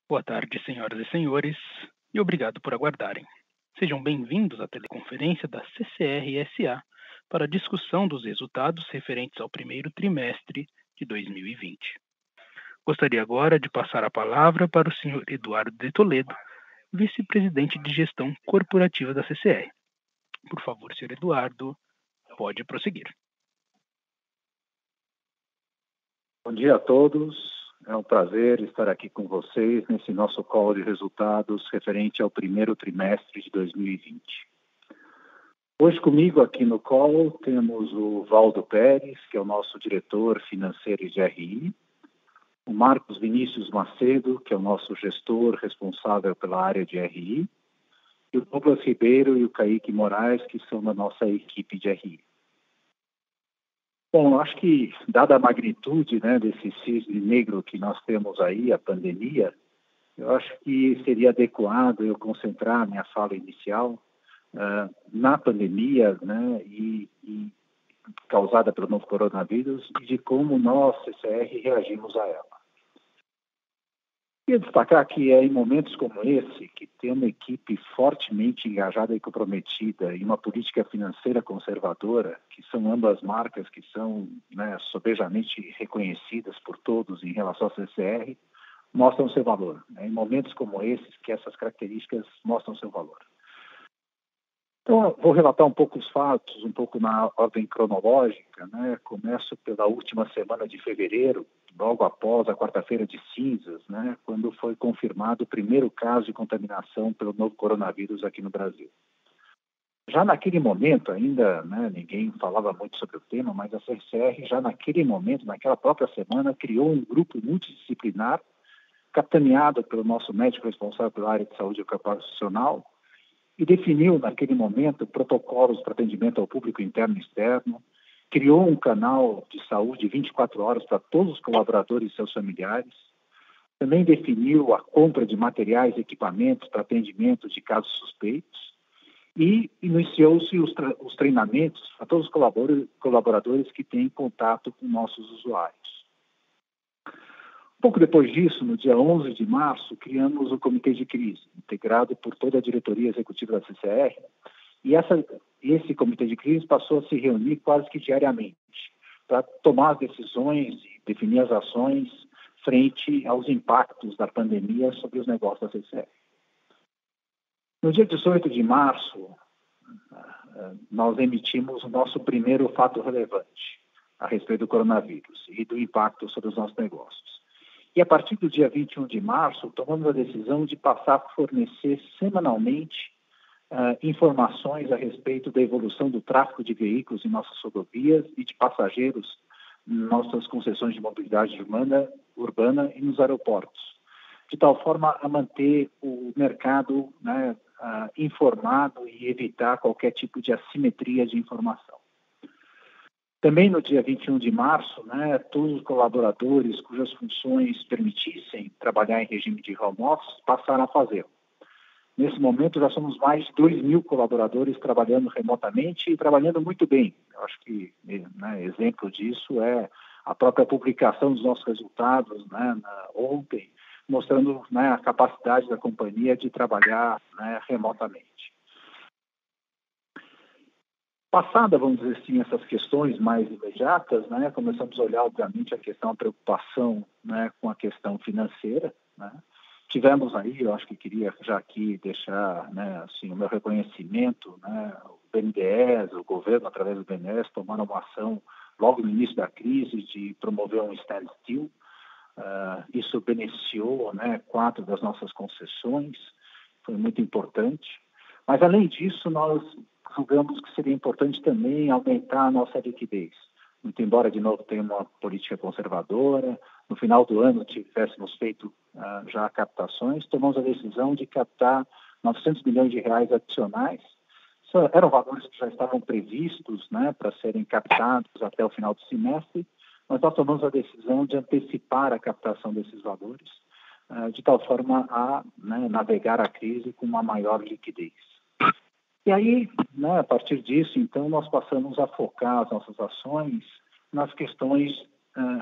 Boa tarde, senhoras e senhores, e obrigado por aguardarem. Sejam bem-vindos à teleconferência da CCR-SA para a discussão dos resultados referentes ao primeiro trimestre de 2020. Gostaria agora de passar a palavra para o senhor Eduardo de Toledo, vice-presidente de gestão corporativa da CCR. Por favor, senhor Eduardo, pode prosseguir. Bom dia a todos. É um prazer estar aqui com vocês nesse nosso call de resultados referente ao primeiro trimestre de 2020. Hoje comigo aqui no call temos o Valdo Pérez, que é o nosso diretor financeiro de RI, o Marcos Vinícius Macedo, que é o nosso gestor responsável pela área de RI, e o Douglas Ribeiro e o Kaique Moraes, que são da nossa equipe de RI. Bom, acho que, dada a magnitude, desse cisne negro que nós temos aí, a pandemia, eu acho que seria adequado eu concentrar minha fala inicial na pandemia, e causada pelo novo coronavírus, e de como nós, CCR, reagimos a ela. Queria destacar que é em momentos como esse que ter uma equipe fortemente engajada e comprometida e uma política financeira conservadora, que são ambas marcas que são sobejamente reconhecidas por todos em relação ao CCR, mostram seu valor. É em momentos como esses que essas características mostram seu valor. Então, vou relatar um pouco os fatos, um pouco na ordem cronológica. Começo pela última semana de fevereiro, logo após a quarta-feira de cinzas, quando foi confirmado o primeiro caso de contaminação pelo novo coronavírus aqui no Brasil. Já naquele momento, ainda ninguém falava muito sobre o tema, mas a CCR já naquele momento, naquela própria semana, criou um grupo multidisciplinar, capitaneado pelo nosso médico responsável pela área de saúde ocupacional, e definiu, naquele momento, protocolos para atendimento ao público interno e externo, criou um canal de saúde 24 horas para todos os colaboradores e seus familiares, também definiu a compra de materiais e equipamentos para atendimento de casos suspeitos e iniciou-se os treinamentos para todos os colaboradores que têm contato com nossos usuários. Pouco depois disso, no dia 11 de março, criamos o Comitê de Crise, integrado por toda a diretoria executiva da CCR, e esse Comitê de Crise passou a se reunir quase que diariamente para tomar as decisões e definir as ações frente aos impactos da pandemia sobre os negócios da CCR. No dia 18 de março, nós emitimos o nosso primeiro fato relevante a respeito do coronavírus e do impacto sobre os nossos negócios. E a partir do dia 21 de março, tomamos a decisão de passar a fornecer semanalmente informações a respeito da evolução do tráfego de veículos em nossas rodovias e de passageiros em nossas concessões de mobilidade urbana e nos aeroportos, de tal forma a manter o mercado informado e evitar qualquer tipo de assimetria de informação. Também no dia 21 de março, todos os colaboradores cujas funções permitissem trabalhar em regime de home office passaram a fazê-lo. Nesse momento, já somos mais de 2.000 colaboradores trabalhando remotamente e trabalhando muito bem. Eu acho que exemplo disso é a própria publicação dos nossos resultados ontem, mostrando a capacidade da companhia de trabalhar remotamente. Passada, vamos dizer assim, essas questões mais imediatas, começamos a olhar, obviamente, a preocupação com a questão financeira. Tivemos aí, eu acho que queria já aqui deixar o meu reconhecimento, o BNDES, o governo, através do BNDES, tomaram uma ação logo no início da crise de promover um standstill. Isso beneficiou 4 das nossas concessões, foi muito importante. Mas, além disso, nós julgamos que seria importante também aumentar a nossa liquidez. Muito embora, de novo, tenha uma política conservadora, no final do ano tivéssemos feito já captações, tomamos a decisão de captar 900 milhões de reais adicionais. Eram valores que já estavam previstos para serem captados até o final do semestre, mas nós tomamos a decisão de antecipar a captação desses valores, de tal forma a navegar a crise com uma maior liquidez. E aí, a partir disso, então, nós passamos a focar as nossas ações nas questões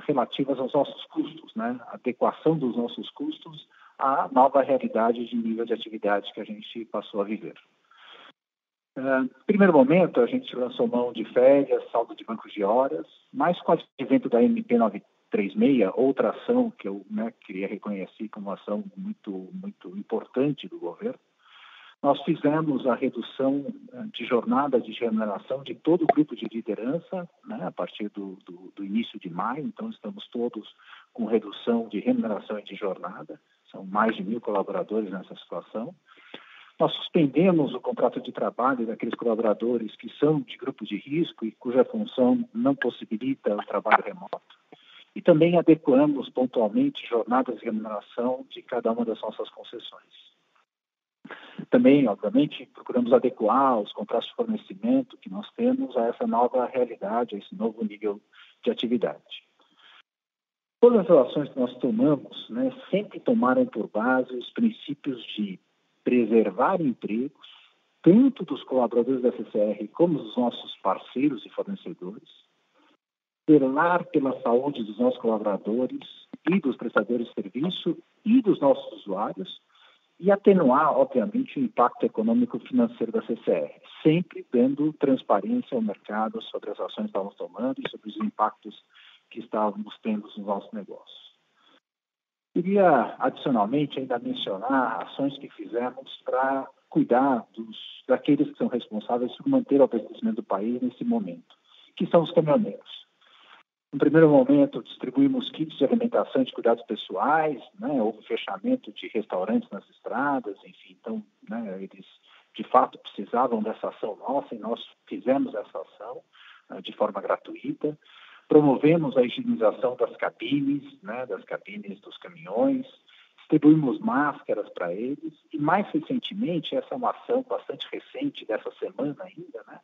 relativas aos nossos custos, né? Adequação dos nossos custos à nova realidade de nível de atividade que a gente passou a viver. No primeiro momento, a gente lançou mão de férias, saldo de bancos de horas, mas com o advento da MP 936, outra ação que eu queria reconhecer como uma ação muito, muito importante do governo, nós fizemos a redução de jornada de remuneração de todo o grupo de liderança, a partir do início de maio. Então, estamos todos com redução de remuneração e de jornada. São mais de 1.000 colaboradores nessa situação. Nós suspendemos o contrato de trabalho daqueles colaboradores que são de grupo de risco e cuja função não possibilita o trabalho remoto. E também adequamos pontualmente jornadas de remuneração de cada uma das nossas concessões. Também, obviamente, procuramos adequar os contratos de fornecimento que nós temos a essa nova realidade, a esse novo nível de atividade. Todas as ações que nós tomamos sempre tomaram por base os princípios de preservar empregos, tanto dos colaboradores da CCR como dos nossos parceiros e fornecedores, zelar pela saúde dos nossos colaboradores e dos prestadores de serviço e dos nossos usuários, e atenuar, obviamente, o impacto econômico e financeiro da CCR, sempre dando transparência ao mercado sobre as ações que estávamos tomando e sobre os impactos que estávamos tendo nos nossos negócios. Queria, adicionalmente, ainda mencionar ações que fizemos para cuidar daqueles que são responsáveis por manter o abastecimento do país nesse momento, que são os caminhoneiros. No primeiro momento, distribuímos kits de alimentação e de cuidados pessoais, houve fechamento de restaurantes nas estradas, enfim, então, eles de fato precisavam dessa ação nossa e nós fizemos essa ação de forma gratuita. Promovemos a higienização das cabines dos caminhões, distribuímos máscaras para eles e, mais recentemente, essa é uma ação bastante recente dessa semana ainda,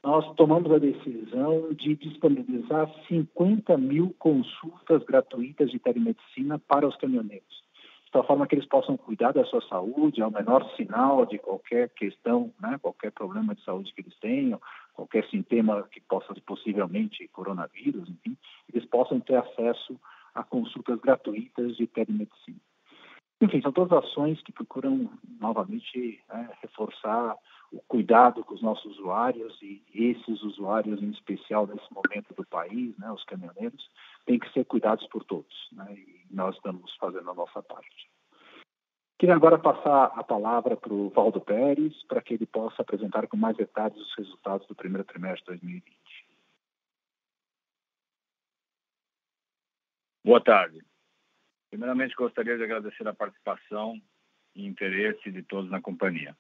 nós tomamos a decisão de disponibilizar 50.000 consultas gratuitas de telemedicina para os caminhoneiros, de tal forma que eles possam cuidar da sua saúde, ao menor sinal de qualquer questão, qualquer problema de saúde que eles tenham, qualquer sintoma que possa possivelmente coronavírus, enfim, eles possam ter acesso a consultas gratuitas de telemedicina. Enfim, são todas ações que procuram, novamente, reforçar o cuidado com os nossos usuários e esses usuários, em especial nesse momento do país, os caminhoneiros, têm que ser cuidados por todos, e nós estamos fazendo a nossa parte. Queria agora passar a palavra para o Valdo Pérez, para que ele possa apresentar com mais detalhes os resultados do primeiro trimestre de 2020. Boa tarde. Primeiramente, gostaria de agradecer a participação e interesse de todos na companhia.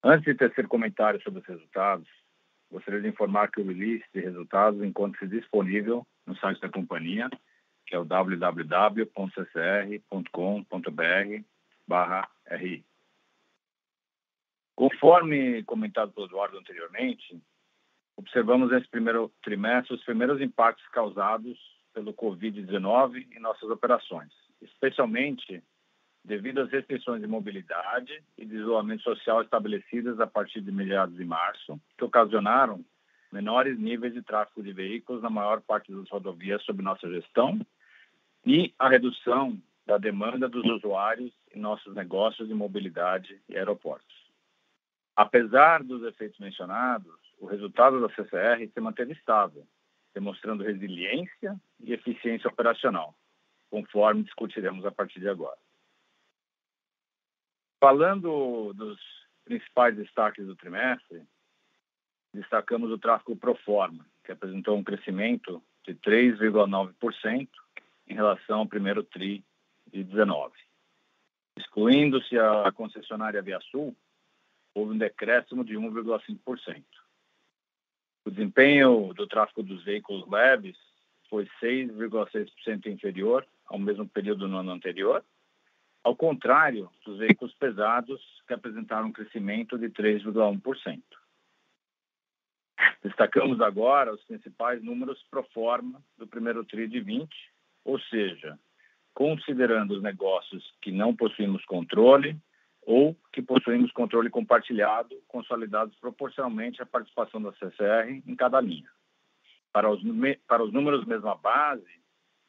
Antes de tecer comentários sobre os resultados, gostaria de informar que o release de resultados encontra-se disponível no site da companhia, que é o www.ccr.com.br/RI. Conforme comentado pelo Eduardo anteriormente, observamos nesse primeiro trimestre os primeiros impactos causados pelo Covid-19 em nossas operações, especialmente devido às restrições de mobilidade e de isolamento social estabelecidas a partir de meados de março, que ocasionaram menores níveis de tráfego de veículos na maior parte das rodovias sob nossa gestão e a redução da demanda dos usuários em nossos negócios de mobilidade e aeroportos. Apesar dos efeitos mencionados, o resultado da CCR se manteve estável, demonstrando resiliência e eficiência operacional, conforme discutiremos a partir de agora. Falando dos principais destaques do trimestre, destacamos o tráfego pro forma, que apresentou um crescimento de 3,9% em relação ao primeiro TRI de 19. Excluindo-se a concessionária ViaSul, houve um decréscimo de 1,5%. O desempenho do tráfego dos veículos leves foi 6,6% inferior ao mesmo período no ano anterior, ao contrário dos veículos pesados, que apresentaram um crescimento de 3,1%. Destacamos agora os principais números pro forma do primeiro TRI de 20, ou seja, considerando os negócios que não possuímos controle ou que possuímos controle compartilhado, consolidados proporcionalmente à participação da CCR em cada linha. Para os números mesma base,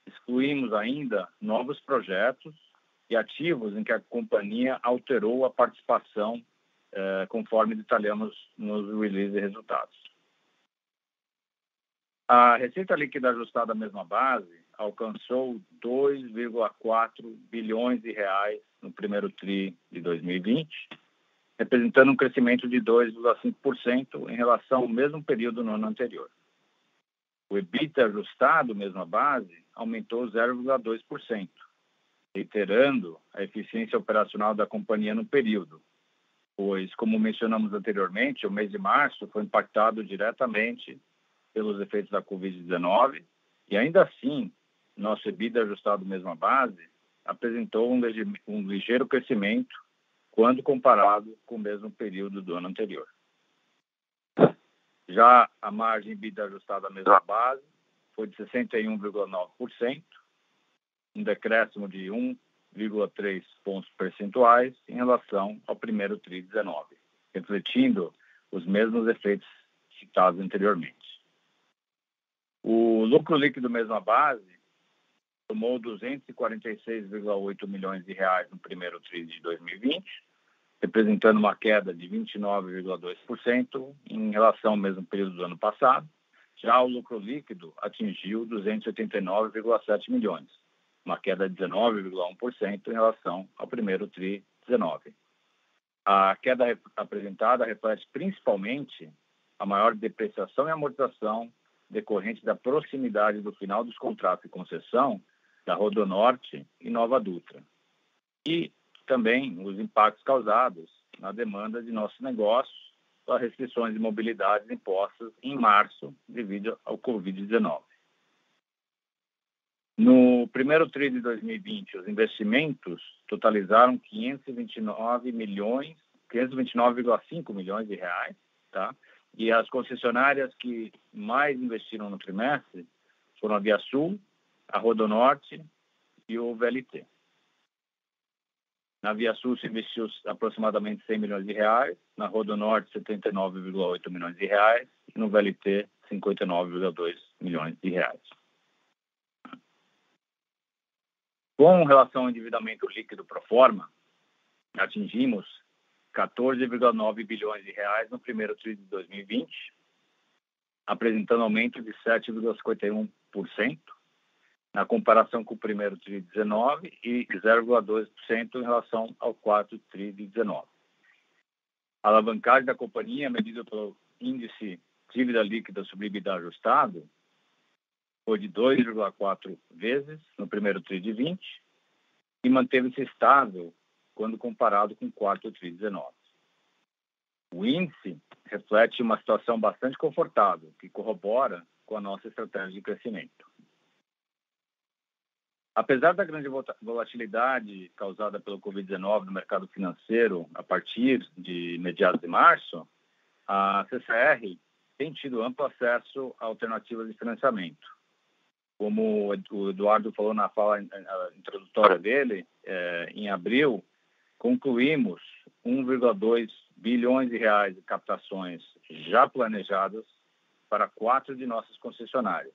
Excluímos ainda novos projetos e ativos em que a companhia alterou a participação, conforme detalhamos nos release de resultados. A receita líquida ajustada à mesma base alcançou 2,4 bilhões de reais no primeiro TRI de 2020, representando um crescimento de 2,5% em relação ao mesmo período no ano anterior. O EBITDA ajustado, mesma base, aumentou 0,2%, reiterando a eficiência operacional da companhia no período, pois, como mencionamos anteriormente, o mês de março foi impactado diretamente pelos efeitos da Covid-19 e, ainda assim, nosso EBITDA ajustado, mesma base, apresentou um ligeiro crescimento quando comparado com o mesmo período do ano anterior. Já a margem EBITDA ajustada à mesma base foi de 61,9%, um decréscimo de 1,3 pontos percentuais em relação ao primeiro TRI 19, refletindo os mesmos efeitos citados anteriormente. O lucro líquido mesma base somou 246,8 milhões de reais no primeiro TRI de 2020, representando uma queda de 29,2% em relação ao mesmo período do ano passado. Já o lucro líquido atingiu 289,7 milhões, uma queda de 19,1% em relação ao primeiro TRI 19. A queda apresentada reflete principalmente a maior depreciação e amortização decorrente da proximidade do final dos contratos de concessão da Rodonorte e Nova Dutra, e também os impactos causados na demanda de nossos negócios pelas restrições de mobilidade impostas em março devido ao Covid-19. No primeiro TRI de 2020, os investimentos totalizaram 529,5 milhões de reais, tá? E as concessionárias que mais investiram no trimestre foram a ViaSul, a Rodonorte e o VLT. Na ViaSul se investiu aproximadamente 100 milhões de reais, na Rodonorte 79,8 milhões de reais e no VLT 59,2 milhões de reais. Com relação ao endividamento líquido pro forma, atingimos 14,9 bilhões de reais no primeiro TRI de 2020, apresentando aumento de 7,51% na comparação com o primeiro TRI de 19 e 0,2% em relação ao quarto TRI de 19. A alavancagem da companhia, medida pelo índice dívida líquida sobre EBITDA ajustado, foi de 2,4 vezes no primeiro TRI de 20 e manteve-se estável quando comparado com o quarto TRI de 19. O índice reflete uma situação bastante confortável, que corrobora com a nossa estratégia de crescimento. Apesar da grande volatilidade causada pelo Covid-19 no mercado financeiro a partir de meados de março, a CCR tem tido amplo acesso a alternativas de financiamento. Como o Eduardo falou na fala introdutória dele, em abril, concluímos 1,2 bilhões de reais de captações já planejadas para 4 de nossas concessionárias.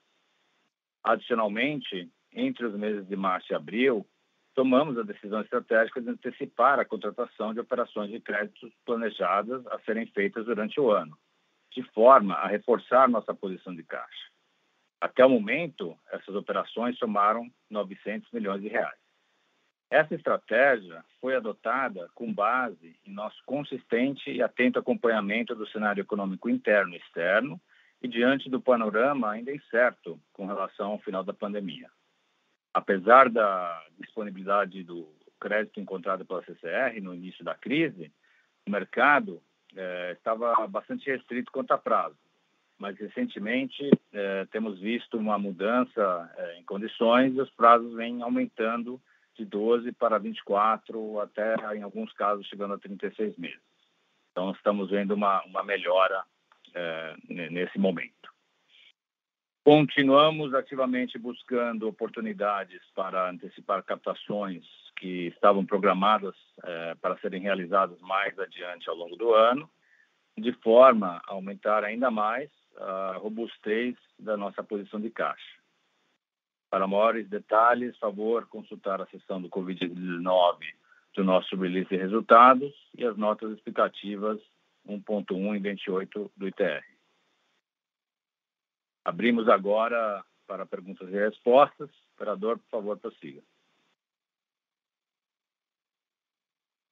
Adicionalmente, entre os meses de março e abril, tomamos a decisão estratégica de antecipar a contratação de operações de créditos planejadas a serem feitas durante o ano, de forma a reforçar nossa posição de caixa. Até o momento, essas operações somaram 900 milhões de reais. Essa estratégia foi adotada com base em nosso consistente e atento acompanhamento do cenário econômico interno e externo e diante do panorama ainda incerto com relação ao final da pandemia. Apesar da disponibilidade do crédito encontrado pela CCR no início da crise, o mercado estava bastante restrito quanto a prazo, mas recentemente temos visto uma mudança em condições e os prazos vêm aumentando de 12 para 24, até em alguns casos chegando a 36 meses. Então estamos vendo uma melhora nesse momento. Continuamos ativamente buscando oportunidades para antecipar captações que estavam programadas para serem realizadas mais adiante ao longo do ano, de forma a aumentar ainda mais a robustez da nossa posição de caixa. Para maiores detalhes, favor consultar a seção do Covid-19 do nosso release de resultados e as notas explicativas 1.1 e 28 do ITR. Abrimos agora para perguntas e respostas. Operador, por favor, prossiga.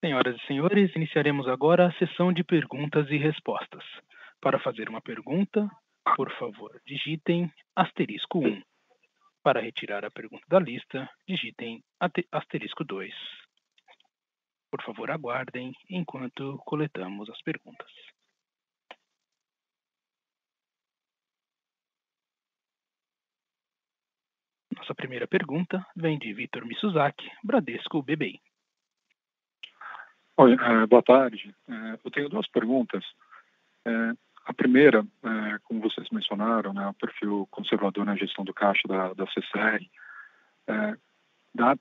Senhoras e senhores, iniciaremos agora a sessão de perguntas e respostas. Para fazer uma pergunta, por favor, digitem *1. Para retirar a pergunta da lista, digitem *2. Por favor, aguardem enquanto coletamos as perguntas. Nossa primeira pergunta vem de Vitor Mizusaki, Bradesco BBI. Oi, boa tarde. Eu tenho duas perguntas. A primeira, como vocês mencionaram, né, o perfil conservador na gestão do caixa da CCR.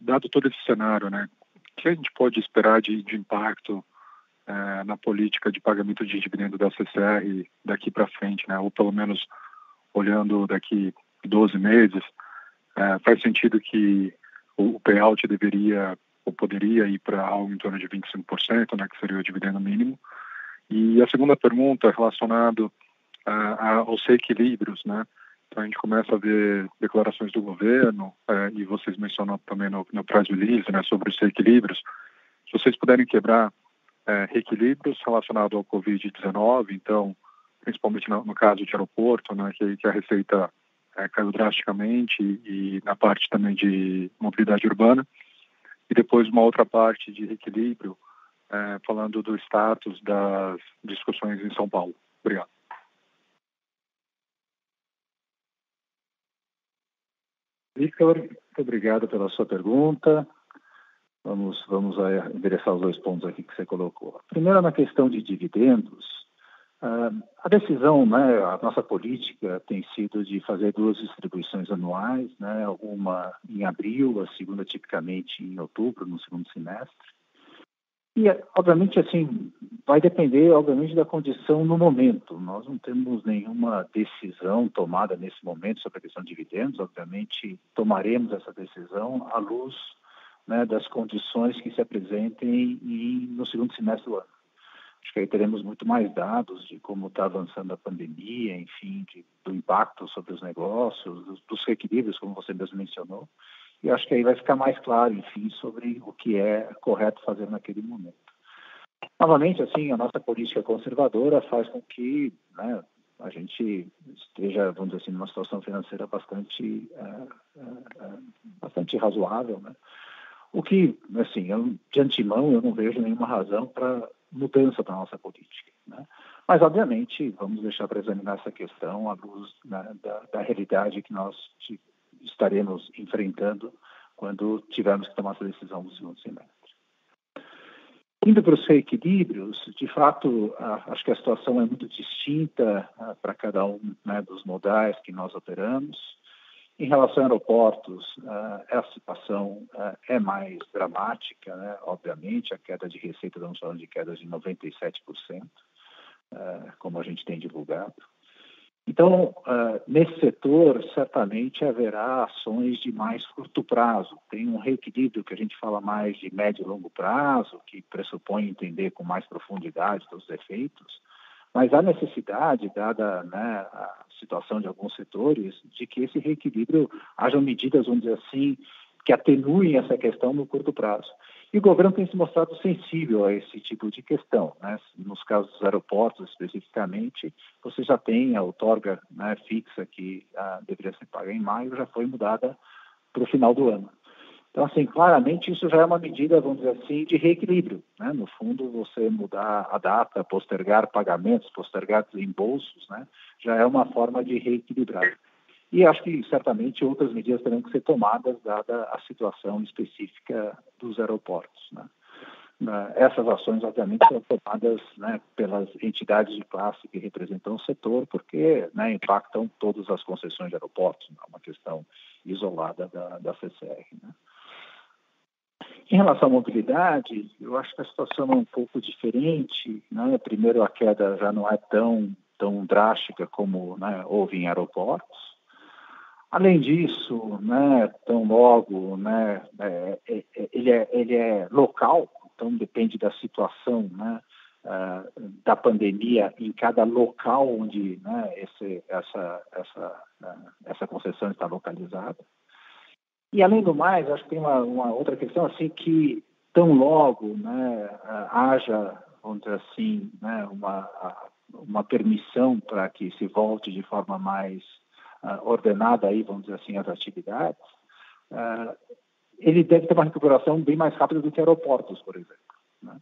Dado todo esse cenário, né, o que a gente pode esperar de impacto na política de pagamento de dividendo da CCR daqui para frente, né, ou pelo menos olhando daqui 12 meses? Faz sentido que o payout deveria ou poderia ir para algo em torno de 25%, né, que seria o dividendo mínimo. E a segunda pergunta é relacionada aos reequilíbrios, né? Então a gente começa a ver declarações do governo, e vocês mencionam também no press release, né, sobre os reequilíbrios. Se vocês puderem quebrar reequilíbrios relacionados ao Covid-19, então, principalmente no caso de aeroporto, né, que a receita caiu drasticamente, e na parte também de mobilidade urbana, e depois uma outra parte de reequilíbrio, falando do status das discussões em São Paulo. Obrigado. Victor, muito obrigado pela sua pergunta. Vamos endereçar os dois pontos aqui que você colocou. Primeiro, na questão de dividendos, a decisão, né, a nossa política tem sido de fazer 2 distribuições anuais, né, uma em abril, a segunda tipicamente em outubro, no segundo semestre. E, obviamente, assim, vai depender, obviamente, da condição no momento. Nós não temos nenhuma decisão tomada nesse momento sobre a questão de dividendos. Obviamente, tomaremos essa decisão à luz, né, das condições que se apresentem no segundo semestre do ano. Acho que aí teremos muito mais dados de como está avançando a pandemia, enfim, do impacto sobre os negócios, dos reequilíbrios, como você mesmo mencionou. E acho que aí vai ficar mais claro, enfim, sobre o que é correto fazer naquele momento. Novamente, assim, a nossa política conservadora faz com que, né, a gente esteja, vamos dizer assim, numa situação financeira bastante razoável, né? O que, assim, de antemão, eu não vejo nenhuma razão para mudança da nossa política, né? Mas, obviamente, vamos deixar para examinar essa questão à luz, né, da realidade que nós estaremos enfrentando quando tivermos que tomar essa decisão no segundo semestre. Indo para os reequilíbrios, de fato, acho que a situação é muito distinta para cada um, né, dos modais que nós operamos. Em relação a aeroportos, essa situação é mais dramática, né? Obviamente, a queda de receita, estamos falando de quedas de 97%, como a gente tem divulgado. Então, nesse setor, certamente haverá ações de mais curto prazo. Tem um reequilíbrio que a gente fala mais de médio e longo prazo, que pressupõe entender com mais profundidade os efeitos, mas há necessidade, dada, né, a situação de alguns setores, de que esse reequilíbrio hajam medidas, vamos dizer assim, que atenuem essa questão no curto prazo. E o governo tem se mostrado sensível a esse tipo de questão, né? Nos casos dos aeroportos, especificamente, você já tem a outorga, né, fixa que deveria ser paga em maio, já foi mudada para o final do ano. Então, assim, claramente isso já é uma medida, vamos dizer assim, de reequilíbrio, né? No fundo, você mudar a data, postergar pagamentos, postergar reembolsos, né, já é uma forma de reequilibrar. E acho que, certamente, outras medidas terão que ser tomadas, dada a situação específica dos aeroportos, né? Essas ações, obviamente, são tomadas, né, pelas entidades de classe que representam o setor, porque, né, impactam todas as concessões de aeroportos, não é uma questão isolada da CCR, né? Em relação à mobilidade, eu acho que a situação é um pouco diferente, né? Primeiro, a queda já não é tão drástica como, né, houve em aeroportos. Além disso, né, tão logo, né, ele é local, então depende da situação, né, da pandemia em cada local onde, né, essa concessão está localizada. E além do mais, acho que tem uma outra questão assim que tão logo, né, haja, vamos dizer assim, né, uma permissão para que se volte de forma mais ordenada aí, vamos dizer assim, as atividades, ele deve ter uma recuperação bem mais rápida do que aeroportos, por exemplo, né?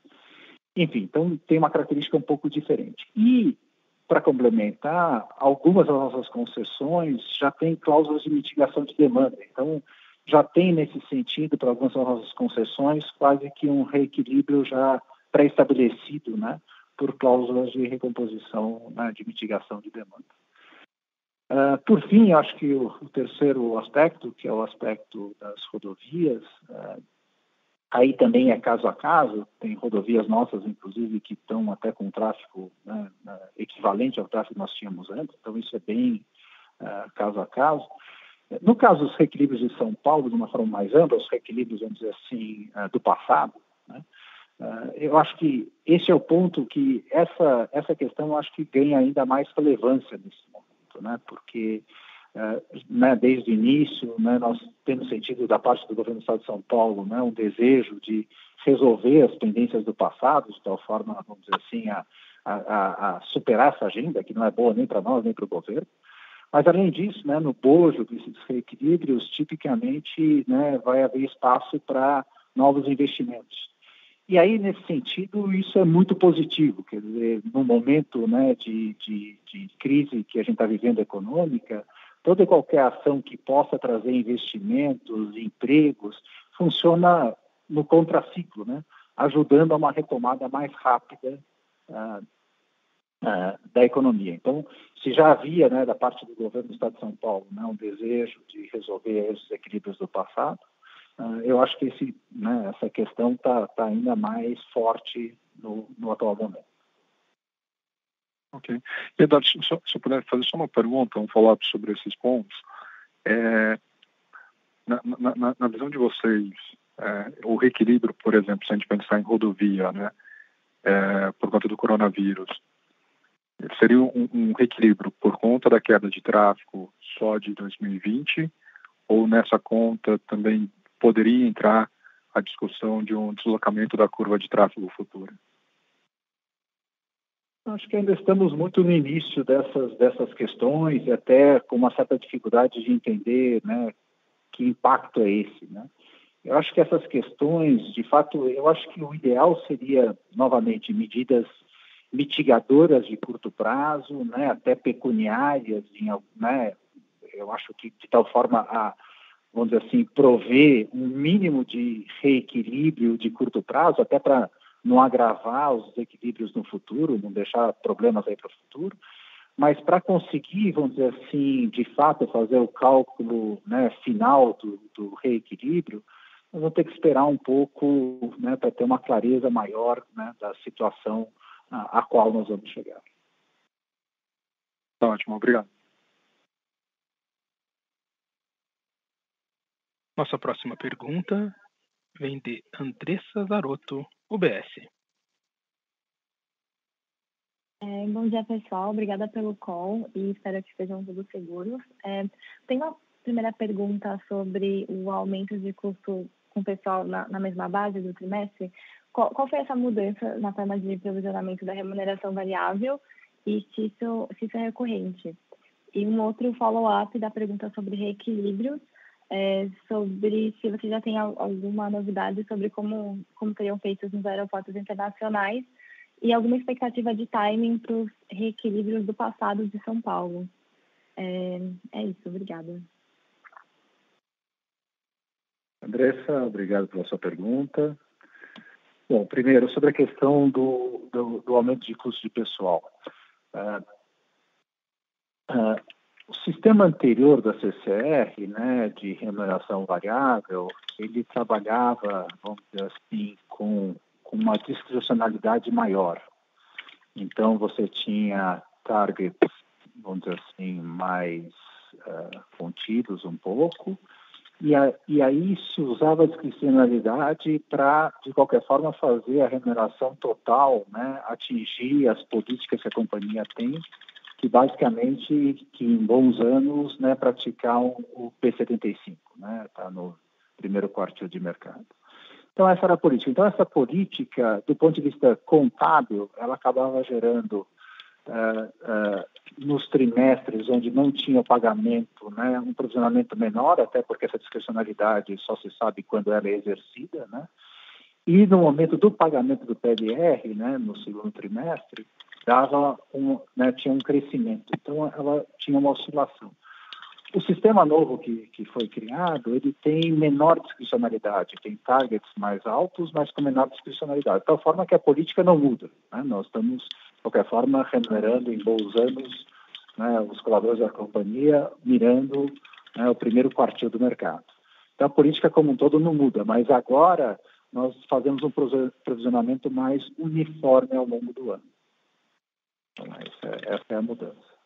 Enfim, então tem uma característica um pouco diferente. E, para complementar, algumas das nossas concessões já têm cláusulas de mitigação de demanda. Então, já tem nesse sentido, para algumas das nossas concessões, quase que um reequilíbrio já pré-estabelecido, né, por cláusulas de recomposição, né, de mitigação de demanda. Por fim, acho que o terceiro aspecto, que é o aspecto das rodovias, aí também é caso a caso, tem rodovias nossas, inclusive, que estão até com tráfego, né, equivalente ao tráfego que nós tínhamos antes, então isso é bem caso a caso. No caso dos reequilíbrios de São Paulo, de uma forma mais ampla, os reequilíbrios, vamos dizer assim, do passado, né, eu acho que esse é o ponto que essa questão eu acho que ganha ainda mais relevância nesse momento, né, porque né, desde o início, né, nós temos sentido da parte do governo do Estado de São Paulo, né, um desejo de resolver as pendências do passado, de tal forma, vamos dizer assim, a superar essa agenda, que não é boa nem para nós, nem para o governo. Mas, além disso, né, no bojo desses reequilíbrios, tipicamente, né, vai haver espaço para novos investimentos. E aí, nesse sentido, isso é muito positivo. Quer dizer, no momento, né, de crise que a gente está vivendo econômica, toda e qualquer ação que possa trazer investimentos, empregos, funciona no contraciclo, né, ajudando a uma retomada mais rápida da economia. Então, se já havia, né, da parte do governo do Estado de São Paulo, né, um desejo de resolver esses equilíbrios do passado, eu acho que essa questão está ainda mais forte no atual momento. Ok. E, Eduardo, se eu puder fazer só uma pergunta, um follow-up sobre esses pontos. Na visão de vocês, o reequilíbrio, por exemplo, se a gente pensar em rodovia, né, por conta do coronavírus, seria um reequilíbrio por conta da queda de tráfego só de 2020, ou nessa conta também poderia entrar a discussão de um deslocamento da curva de tráfego futura? Acho que ainda estamos muito no início dessas questões e até com uma certa dificuldade de entender, né, que impacto é esse, né? Eu acho que essas questões, de fato, eu acho que o ideal seria, novamente, medidas mitigadoras de curto prazo, né, até pecuniárias, né, eu acho que de tal forma vamos dizer assim, prover um mínimo de reequilíbrio de curto prazo, até para não agravar os desequilíbrios no futuro, não deixar problemas aí para o futuro, mas para conseguir, vamos dizer assim, de fato fazer o cálculo, né, final do reequilíbrio, nós vamos ter que esperar um pouco, né, para ter uma clareza maior, né, da situação a qual nós vamos chegar. Tá ótimo, obrigado. Nossa próxima pergunta vem de Andressa Zarotto, UBS. Bom dia, pessoal. Obrigada pelo call e espero que estejam todos seguros. Tenho a primeira pergunta sobre o aumento de custo com o pessoal na mesma base do trimestre. Qual foi essa mudança na forma de provisionamento da remuneração variável e se isso é recorrente? E um outro follow-up da pergunta sobre reequilíbrios, sobre se você já tem alguma novidade sobre como seriam feitos nos aeroportos internacionais e alguma expectativa de timing para os reequilíbrios do passado de São Paulo. É isso, obrigada. Andressa, obrigado pela sua pergunta. Bom, primeiro, sobre a questão do aumento de custo de pessoal. O sistema anterior da CCR, né, de remuneração variável, ele trabalhava, vamos dizer assim, com uma discricionalidade maior. Então, você tinha targets, vamos dizer assim, mais contidos um pouco, e aí se usava a discricionalidade para, de qualquer forma, fazer a remuneração total, né, atingir as políticas que a companhia tem, que basicamente, que em bons anos, né, praticar o P75, né, está no primeiro quartil de mercado. Então, essa era a política. Então, essa política, do ponto de vista contábil, ela acabava gerando, nos trimestres onde não tinha o pagamento, né, um provisionamento menor, até porque essa discricionalidade só se sabe quando ela é exercida, né? E no momento do pagamento do PLR, né, no segundo trimestre, tinha um crescimento. Então, ela tinha uma oscilação. O sistema novo que foi criado, ele tem menor discricionalidade, tem targets mais altos, mas com menor discricionalidade, de tal forma que a política não muda, né? Nós estamos, de qualquer forma, remunerando em bons anos, né, os colaboradores da companhia, mirando, né, o primeiro quartil do mercado. Então, a política como um todo não muda, mas agora nós fazemos um provisionamento mais uniforme ao longo do ano. Então, essa é a mudança.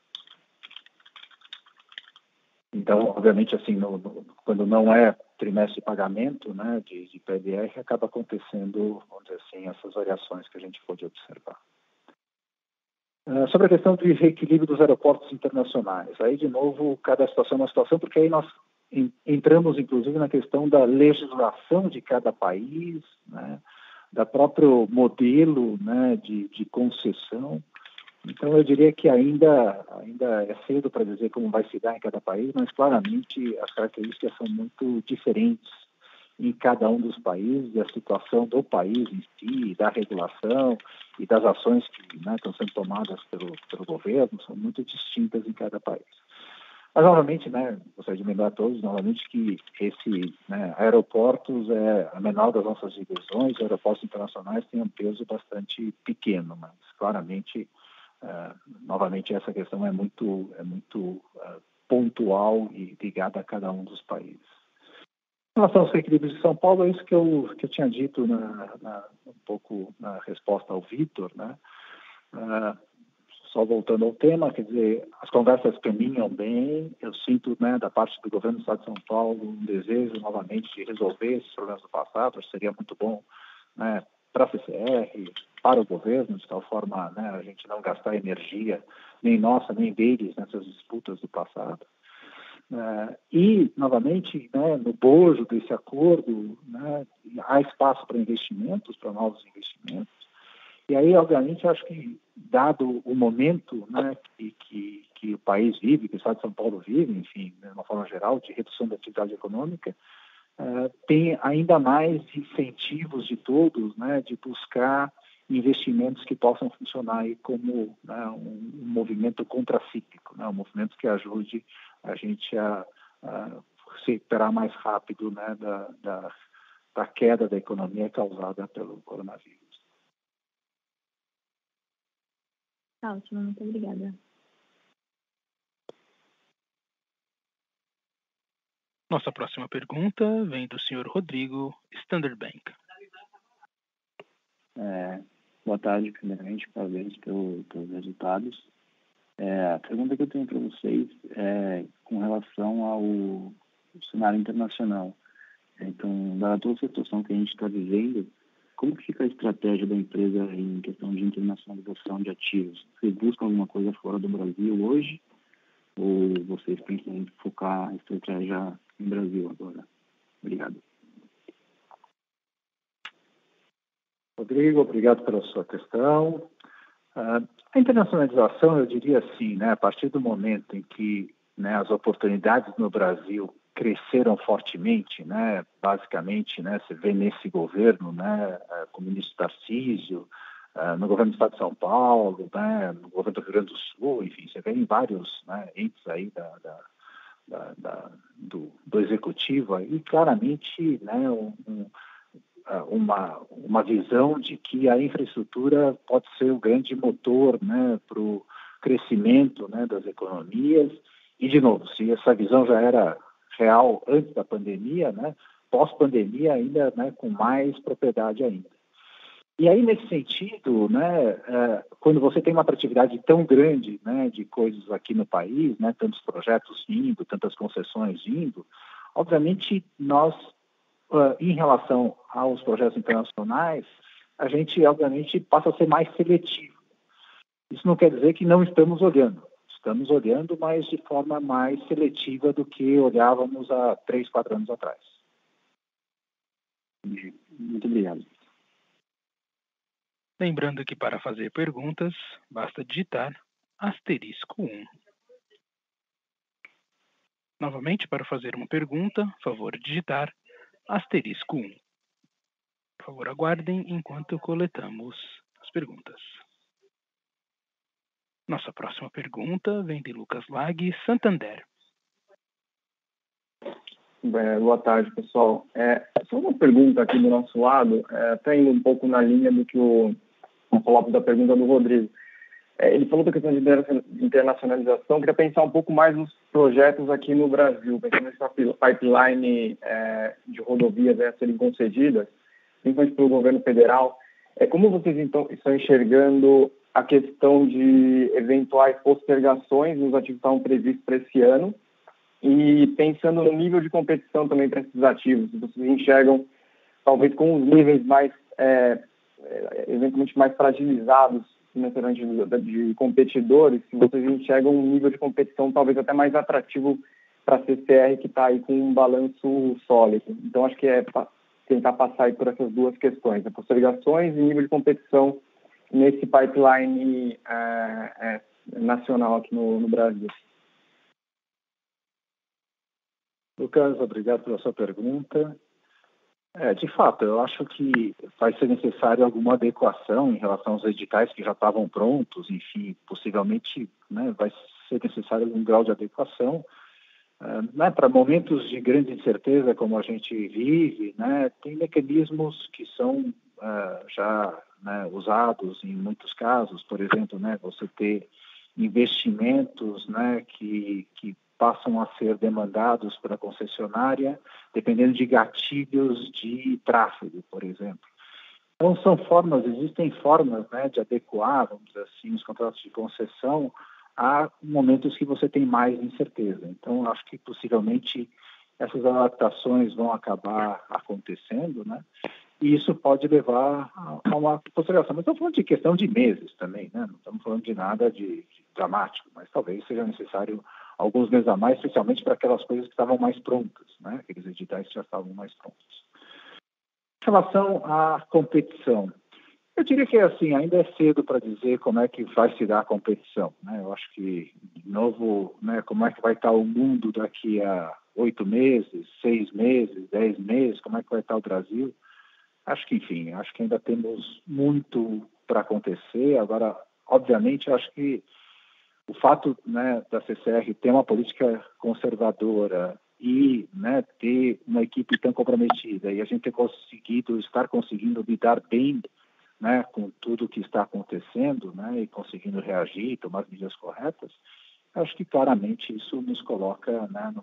Então, obviamente, assim, quando não é trimestre de pagamento, né, de PLR, acaba acontecendo, vamos dizer assim, essas variações que a gente pôde observar. Sobre a questão do reequilíbrio dos aeroportos internacionais, aí, de novo, cada situação é uma situação, porque aí nós entramos, inclusive, na questão da legislação de cada país, né, da próprio modelo, né, de concessão. Então, eu diria que ainda é cedo para dizer como vai se dar em cada país, mas claramente as características são muito diferentes em cada um dos países, e a situação do país em si, da regulação e das ações que, né, estão sendo tomadas pelo governo são muito distintas em cada país. Mas, novamente, né, gostaria de lembrar a todos, novamente, que aeroportos é a menor das nossas divisões, aeroportos internacionais têm um peso bastante pequeno, mas claramente, novamente, essa questão é muito pontual e ligada a cada um dos países. Em relação aos reequilíbrios de São Paulo, é isso que eu tinha dito um pouco na resposta ao Vitor, né? Só voltando ao tema, quer dizer, as conversas caminham bem, eu sinto, né, da parte do governo do Estado de São Paulo um desejo novamente de resolver esses problemas do passado, acho que seria muito bom, né, para a CCR, para o governo, de tal forma, né, a gente não gastar energia, nem nossa, nem deles, nessas disputas do passado. E, novamente, né, no bojo desse acordo, né, há espaço para investimentos, para novos investimentos. E aí, obviamente, acho que, dado o momento, né, que o país vive, que o Estado de São Paulo vive, enfim, de uma forma geral, de redução da atividade econômica, tem ainda mais incentivos de todos, né, de buscar investimentos que possam funcionar aí como, né, um movimento contracíclico, né, um movimento que ajude a gente a se recuperar mais rápido, né, da queda da economia causada pelo coronavírus. Tá ótimo, muito obrigada. Nossa próxima pergunta vem do senhor Rodrigo, Standard Bank. Boa tarde, primeiramente, parabéns pelos resultados. A pergunta que eu tenho para vocês é com relação ao cenário internacional. Então, dada toda a situação que a gente está vivendo, como que fica a estratégia da empresa em questão de internacionalização de ativos? Vocês buscam alguma coisa fora do Brasil hoje? Ou vocês pensam em focar a estratégia em Brasil agora? Obrigado. Rodrigo, obrigado pela sua questão. A internacionalização, eu diria assim, né, a partir do momento em que, né, as oportunidades no Brasil cresceram fortemente, né, basicamente, né, você vê nesse governo, né, com o ministro Tarcísio, no governo do Estado de São Paulo, né, no governo do Rio Grande do Sul, enfim, você vê em vários, né, entes aí do executivo aí, claramente, né, uma visão de que a infraestrutura pode ser o grande motor, né, para o crescimento, né, das economias. E, de novo, se essa visão já era real antes da pandemia, né, pós-pandemia ainda, né, com mais propriedade ainda. E aí, nesse sentido, né, quando você tem uma atratividade tão grande, né, de coisas aqui no país, né, tantos projetos vindo, tantas concessões vindo, obviamente nós, em relação aos projetos internacionais, a gente, obviamente, passa a ser mais seletivo. Isso não quer dizer que não estamos olhando. Estamos olhando, mas de forma mais seletiva do que olhávamos há 3, 4 anos atrás. Muito obrigado. Lembrando que para fazer perguntas, basta digitar *1. Novamente, para fazer uma pergunta, favor digitar *1. Por favor, aguardem enquanto coletamos as perguntas. Nossa próxima pergunta vem de Lucas Laghi, Santander. Boa tarde, pessoal. Só uma pergunta aqui do nosso lado, até indo um pouco na linha do que o follow-up da pergunta do Rodrigo. Ele falou da questão de internacionalização, queria pensar um pouco mais nos projetos aqui no Brasil, pensando nessa pipeline de rodovias a serem concedidas, principalmente pelo governo federal. Como vocês então estão enxergando a questão de eventuais postergações nos ativos que estavam previstos para esse ano? E pensando no nível de competição também para esses ativos, se vocês enxergam, talvez com os níveis mais, eventualmente mais fragilizados financeiramente de competidores, se vocês enxergam um nível de competição talvez até mais atrativo para a CCR, que está aí com um balanço sólido. Então, acho que tentar passar aí por essas duas questões, postergações e nível de competição nesse pipeline nacional aqui no Brasil. Lucas, obrigado pela sua pergunta. De fato, eu acho que vai ser necessário alguma adequação em relação aos editais que já estavam prontos, enfim, possivelmente, né, vai ser necessário algum grau de adequação. Né, para momentos de grande incerteza como a gente vive, né, tem mecanismos que são já, né, usados em muitos casos, por exemplo, né, você ter investimentos, né, que passam a ser demandados pela concessionária, dependendo de gatilhos de tráfego, por exemplo. Então, existem formas, né, de adequar, vamos dizer assim, os contratos de concessão a momentos que você tem mais incerteza. Então, acho que possivelmente essas adaptações vão acabar acontecendo, né? E isso pode levar a uma postergação. Mas estamos falando de questão de meses também, né? Não estamos falando de nada de dramático, mas talvez seja necessário alguns meses a mais, especialmente para aquelas coisas que estavam mais prontas, né? Aqueles editais que já estavam mais prontos. Em relação à competição, eu diria que assim, ainda é cedo para dizer como é que vai se dar a competição, né? Eu acho que, de novo, né, como é que vai estar o mundo daqui a 8 meses, 6 meses, 10 meses, como é que vai estar o Brasil? Acho que, enfim, acho que ainda temos muito para acontecer. Agora, obviamente, eu acho que o fato, né, da CCR ter uma política conservadora e, né, ter uma equipe tão comprometida e a gente estar conseguindo lidar bem, né, com tudo o que está acontecendo, né, e conseguindo reagir, tomar as medidas corretas, acho que claramente isso nos coloca, né,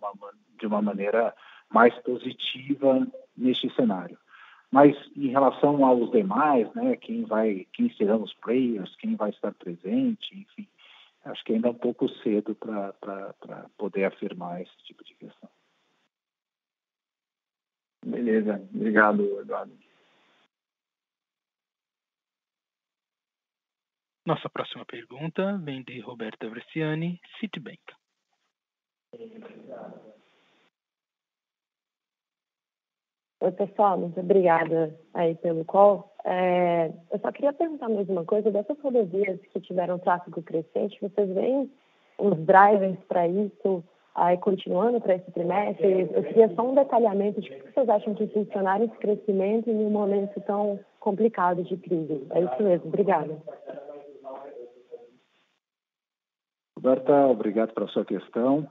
de uma maneira mais positiva neste cenário. Mas em relação aos demais, né, quem serão os players, quem vai estar presente, enfim, acho que ainda é um pouco cedo para poder afirmar esse tipo de questão. Beleza. Obrigado, Eduardo. Nossa próxima pergunta vem de Roberta Bresciani, Citibank. Oi, pessoal, muito obrigada aí pelo call. Eu só queria perguntar mais uma coisa. Dessas rodovias que tiveram tráfego crescente, vocês veem os drivers para isso aí continuando para esse trimestre? Eu queria só um detalhamento de o que vocês acham que impulsionaram esse crescimento em um momento tão complicado de crise. É isso mesmo. Obrigada. Roberta, obrigado pela sua questão.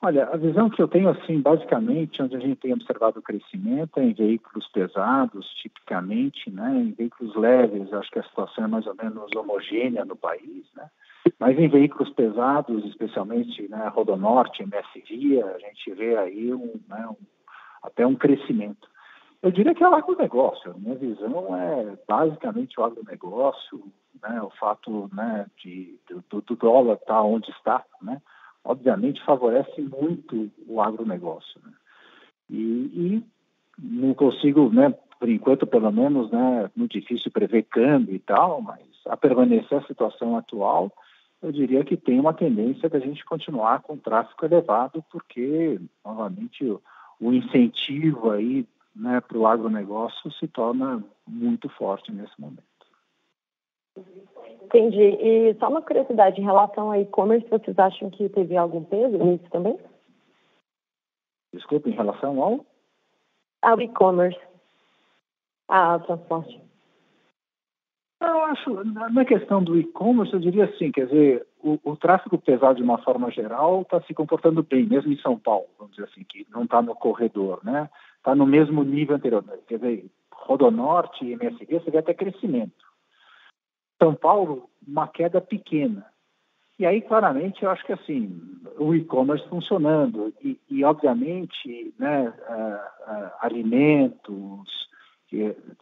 Olha, a visão que eu tenho, assim, basicamente, onde a gente tem observado o crescimento é em veículos pesados, tipicamente, né? Em veículos leves, acho que a situação é mais ou menos homogênea no país, né? Mas em veículos pesados, especialmente, né, Rodonorte, MSVia, a gente vê aí até um crescimento. Eu diria que é o agronegócio. A minha visão é basicamente o agronegócio, né, o fato, né, do dólar estar onde está, né, obviamente favorece muito o agronegócio. Né? E não consigo, né, por enquanto, pelo menos, né, muito difícil prever câmbio e tal, mas a permanecer a situação atual, eu diria que tem uma tendência da gente continuar com tráfego elevado, porque, novamente, o incentivo aí, né, para o agronegócio se torna muito forte nesse momento. Entendi. E só uma curiosidade, em relação a e-commerce, vocês acham que teve algum peso nisso também? Desculpa, em relação ao e-commerce, ao transporte. Eu acho, na questão do e-commerce, eu diria assim, quer dizer, o tráfego pesado, de uma forma geral, está se comportando bem, mesmo em São Paulo, vamos dizer assim, que não está no corredor, né? Está no mesmo nível anterior. Quer dizer, Rodonorte e MSV, você vê até crescimento. São Paulo, uma queda pequena. E aí, claramente, eu acho que assim, o e-commerce funcionando e obviamente, né, alimentos,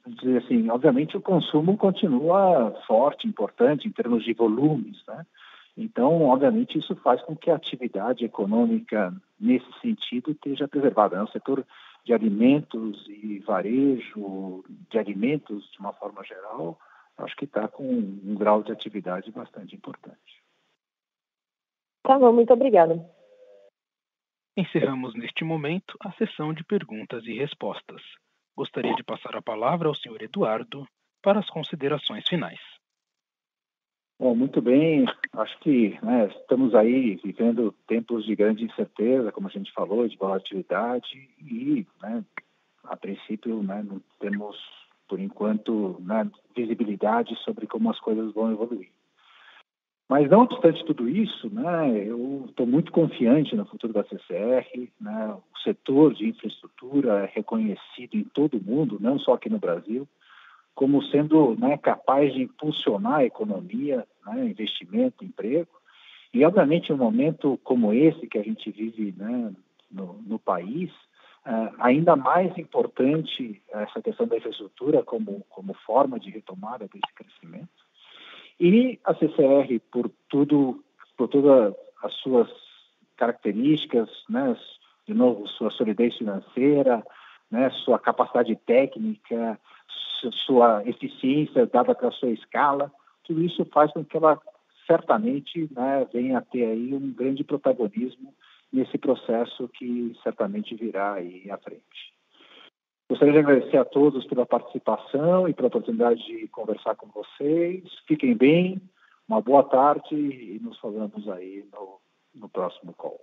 dizer assim, obviamente o consumo continua forte, importante em termos de volumes, né? Então, obviamente, isso faz com que a atividade econômica nesse sentido esteja preservada. O setor de alimentos e varejo de alimentos, de uma forma geral, acho que está com um grau de atividade bastante importante. Tá bom, muito obrigada. Encerramos neste momento a sessão de perguntas e respostas. Gostaria de passar a palavra ao senhor Eduardo para as considerações finais. Bom, muito bem. Acho que, né, estamos aí vivendo tempos de grande incerteza, como a gente falou, de volatilidade e, né, a princípio, né, não temos, por enquanto, né, visibilidade sobre como as coisas vão evoluir. Mas, não obstante tudo isso, né, eu estou muito confiante no futuro da CCR. Né, o setor de infraestrutura é reconhecido em todo o mundo, não só aqui no Brasil, como sendo, né, capaz de impulsionar a economia, né, investimento, emprego. E, obviamente, em um momento como esse que a gente vive, né, no país, ainda mais importante essa questão da infraestrutura como forma de retomada desse crescimento. E a CCR, por todas as suas características, né, de novo, sua solidez financeira, né, sua capacidade técnica, sua eficiência dada pela sua escala, tudo isso faz com que ela certamente, né, venha a ter aí um grande protagonismo nesse processo que certamente virá aí à frente. Gostaria de agradecer a todos pela participação e pela oportunidade de conversar com vocês. Fiquem bem, uma boa tarde e nos falamos aí no próximo call.